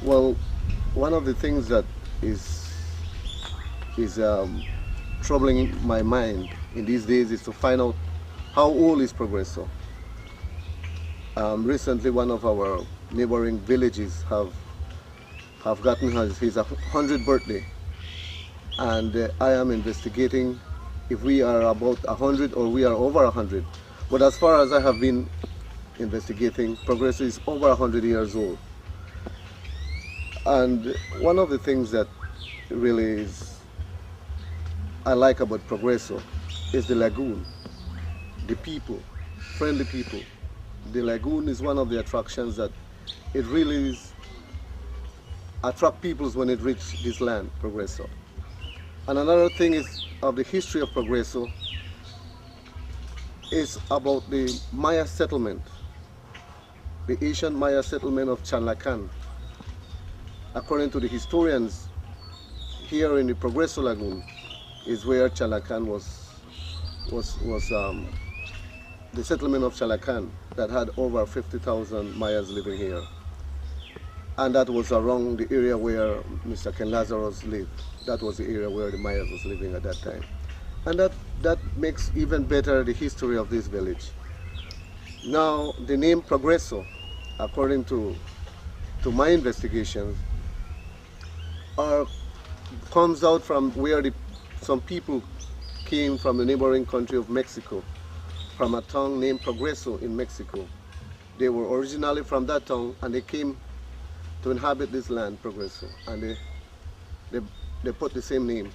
Well, one of the things that is troubling my mind in these days is to find out how old is Progreso. Recently, one of our neighboring villages have gotten his 100th birthday, and I am investigating if we are about 100 or we are over 100. But as far as I have been investigating, Progreso is over 100 years old. And one of the things that really I like about Progreso is the lagoon, the people, friendly people. The lagoon is one of the attractions that it really attract people when it reaches this land, Progreso. And another thing is of the history of Progreso is about the Maya settlement, the ancient Maya settlement of Chanlacan. According to the historians, here in the Progreso Lagoon is where Chalacan was the settlement of Chalacan that had over 50,000 Mayas living here. And that was around the area where Mr. Ken Lazarus lived. That was the area where the Mayas was living at that time. And that makes even better the history of this village. Now, the name Progreso, according to my investigations, comes out from where some people came from the neighboring country of Mexico, from a town named Progreso in Mexico. They were originally from that town, and they came to inhabit this land, Progreso, and they put the same name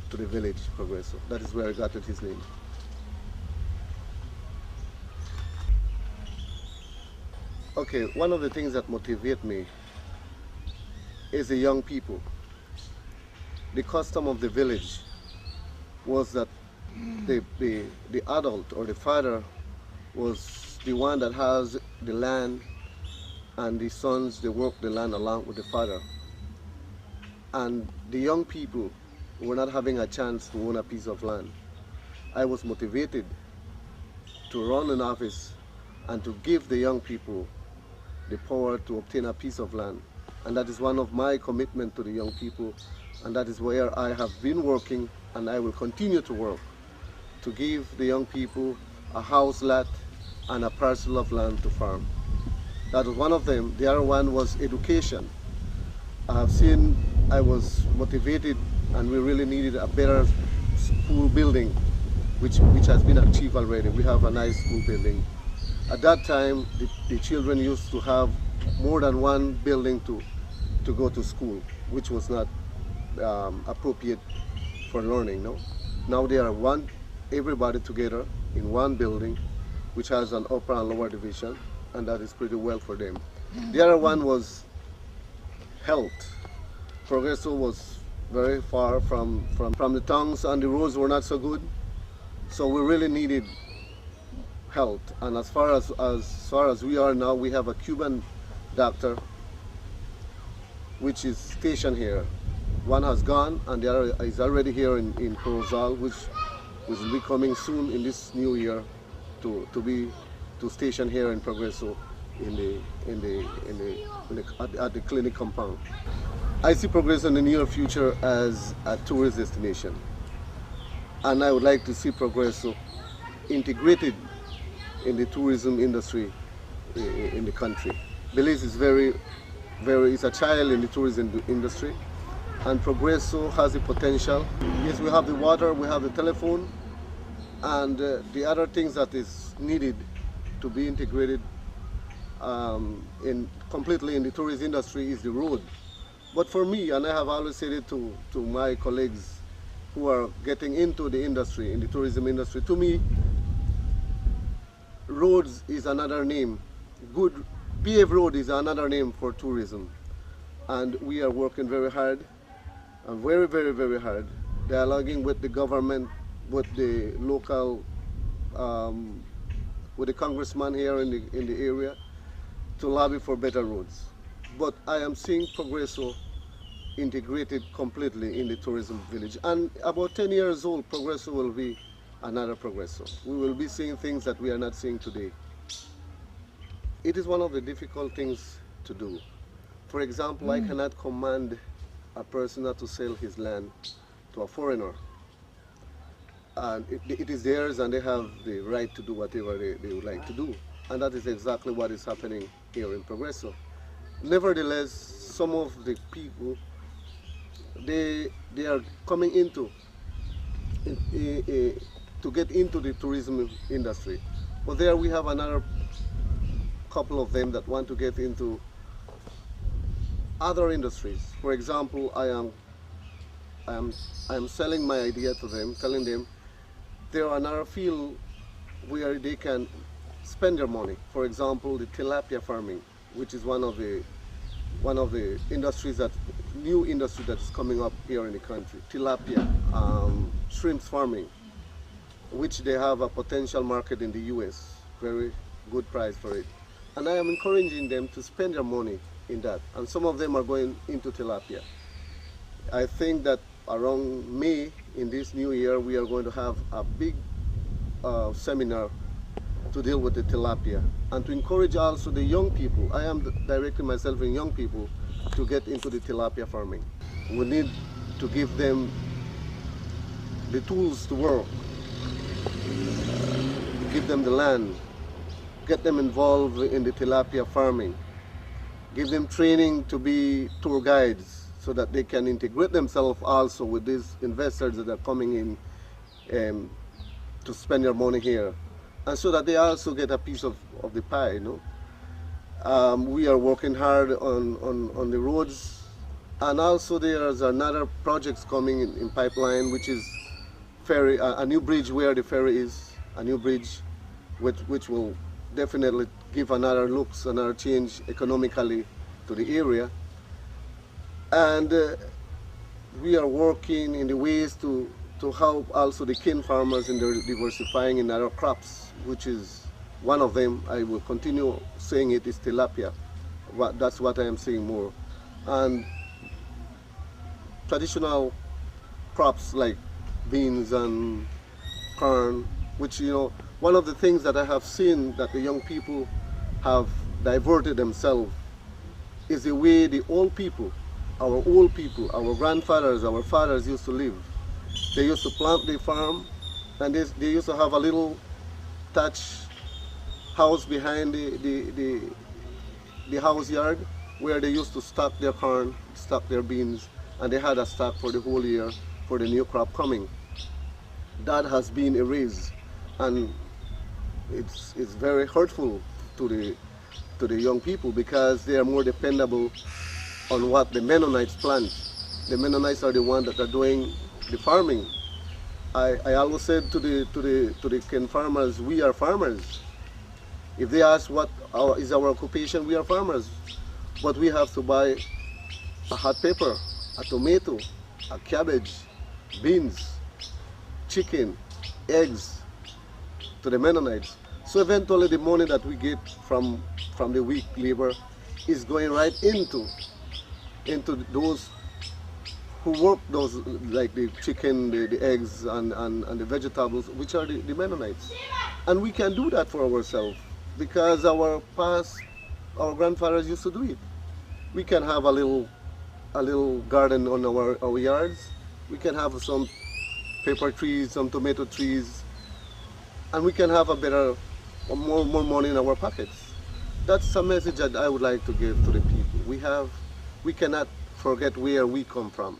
to the village, Progreso. That is where it got its name. Okay, one of the things that motivate me is the young people. The custom of the village was that the adult or the father was the one that has the land, and the sons, they work the land along with the father. And the young people were not having a chance to own a piece of land. I was motivated to run an office and to give the young people the power to obtain a piece of land. And that is one of my commitment to the young people, and that is where I have been working, and I will continue to work, to give the young people a house lot and a parcel of land to farm. That was one of them. The other one was education. I was motivated, and we really needed a better school building, which has been achieved already. We have a nice school building. At that time, the children used to have more than one building to go to school, which was not appropriate for learning. No? Now they are everybody together in one building, which has an upper and lower division, and that is pretty well for them. The other one was health. Progreso was very far from the towns, and the roads were not so good, so we really needed health. And as far as we are now, we have a Cuban doctor which is stationed here. One has gone, and the other is already here in Corozal, which will be coming soon in this new year to station here in Progreso at the clinic compound. I see Progreso in the near future as a tourist destination, and I would like to see Progreso integrated in the tourism industry in the country. Belize is it's a child in the tourism industry, and Progreso has the potential. Yes, we have the water, we have the telephone, and the other things that is is needed to be integrated completely in the tourist industry is the road. But for me, and I have always said it to my colleagues who are getting into the industry, in the tourism industry, to me, roads is another name. Good paved road is another name for tourism. And we are working very hard, and very, very, very hard, dialoguing with the government, with the local, with the congressman here in the area to lobby for better roads. But I am seeing Progreso integrated completely in the tourism village. And about 10 years old, Progreso will be another Progreso. We will be seeing things that we are not seeing today. It is one of the difficult things to do. For example, I cannot command a person not to sell his land to a foreigner. And it is theirs, and they have the right to do whatever they would like to do. And that is exactly what is happening here in Progreso. Nevertheless, some of the people, they are coming into to get into the tourism industry. But there we have another couple of them that want to get into other industries. For example, I am selling my idea to them, telling them there are another field where they can spend their money. For example, the tilapia farming, which is one of the industries new industry that's coming up here in the country. Tilapia, shrimps farming, which they have a potential market in the US, very good price for it. And I am encouraging them to spend their money in that. And some of them are going into tilapia. I think that around May in this new year, we are going to have a big seminar to deal with the tilapia and to encourage also the young people. I am directing myself in young people to get into the tilapia farming. We need to give them the tools to work, give them the land, get them involved in the tilapia farming, give them training to be tour guides so that they can integrate themselves also with these investors that are coming in to spend their money here, and so that they also get a piece of the pie, you know. We are working hard on the roads, and also there's another projects coming in pipeline, which is ferry, a new bridge where the ferry is, a new bridge which will definitely give another looks, another change economically to the area. And we are working in the ways to help also the cane farmers in their diversifying in other crops, which is one of them. I will continue saying it is tilapia. That's what I am saying more. And traditional crops like beans and corn, which, you know, one of the things that I have seen that the young people have diverted themselves is the way the old people, our grandfathers, our fathers used to live. They used to plant the farm, and they used to have a little thatch house behind the house yard where they used to stock their corn, stock their beans, and they had a stock for the whole year for the new crop coming. That has been erased, and it's very hurtful to the young people because they are more dependable on what the Mennonites plant. The Mennonites are the ones that are doing the farming. I always said to the cane farmers, we are farmers. If they ask what is our occupation, we are farmers. But we have to buy a hot pepper, a tomato, a cabbage, beans, chicken, eggs to the Mennonites. So eventually the money that we get from the weak labor is going right into those who work those, like the chicken, the eggs, and the vegetables, which are the Mennonites. And we can do that for ourselves because our grandfathers used to do it. We can have a little garden on our yards. We can have some pepper trees, some tomato trees, and we can have more money in our pockets. That's a message that I would like to give to the people. We cannot forget where we come from.